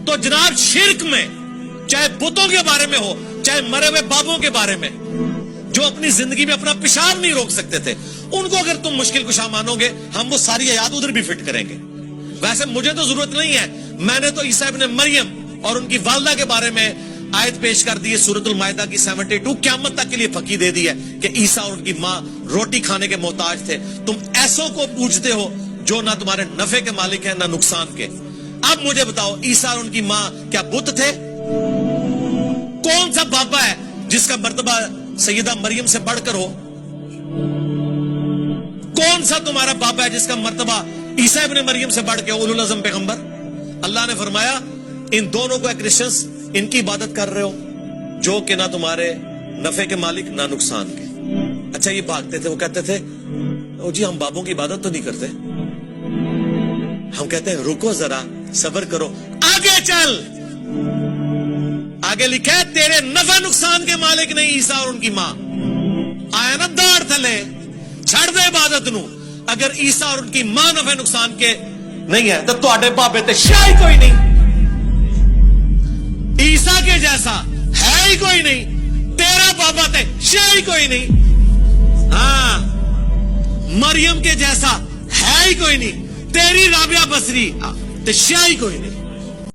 تو جناب شرک میں چاہے بتوں کے بارے میں ہو چاہے مرے ہوئے بابوں کے بارے میں جو اپنی زندگی میں اپنا پیشاب نہیں روک سکتے تھے, ان کو اگر تم مشکل کشا مانو گے ہم وہ ساری آیات ادھر بھی فٹ کریں گے. ویسے مجھے تو ضرورت نہیں ہے, میں نے تو عیسیٰ ابن مریم اور ان کی والدہ کے بارے میں آیت پیش کر دی ہے سورۃ المائدہ کی 72, قیامت تک کے لیے پکی دے دی ہے کہ عیسیٰ اور ان کی ماں روٹی کھانے کے محتاج تھے. تم ایسوں کو پوچھتے ہو جو نہ تمہارے نفع کے مالک ہیں نہ نقصان کے. اب مجھے بتاؤ, عیسیٰ اور ان کی ماں کیا بت تھے؟ کون سا بابا ہے جس کا مرتبہ سیدہ مریم سے بڑھ کر ہو؟ کون سا تمہارا بابا ہے جس کا مرتبہ عیسیٰ ابن مریم سے بڑھ کے اولو العزم پیغمبر؟ اللہ نے فرمایا ان دونوں کو کرسچنز ان کی عبادت کر رہے ہو جو کہ نہ تمہارے نفع کے مالک نہ نقصان کے. اچھا یہ بھاگتے تھے, وہ کہتے تھے او جی ہم بابوں کی عبادت تو نہیں کرتے. ہم کہتے ہیں رکو ذرا صبر کرو, آگے چل. آگے لکھا ہے تیرے نفع نقصان کے مالک نہیں عیسیٰ اور ان کی ماں. آیا نا داڑ تھلے, چھڑ دے عبادت نو. اگر عیسیٰ اور ان کی ماں نفع نقصان کے نہیں ہے تو تواڈے بابے تے شاہی کوئی نہیں. عیسیٰ کے جیسا ہے ہی کوئی نہیں, تیرا بابا تے شاہی کوئی نہیں. ہاں مریم کے جیسا ہے ہی کوئی نہیں, تیری رابعہ بصری تے شاہی کوئی نہیں.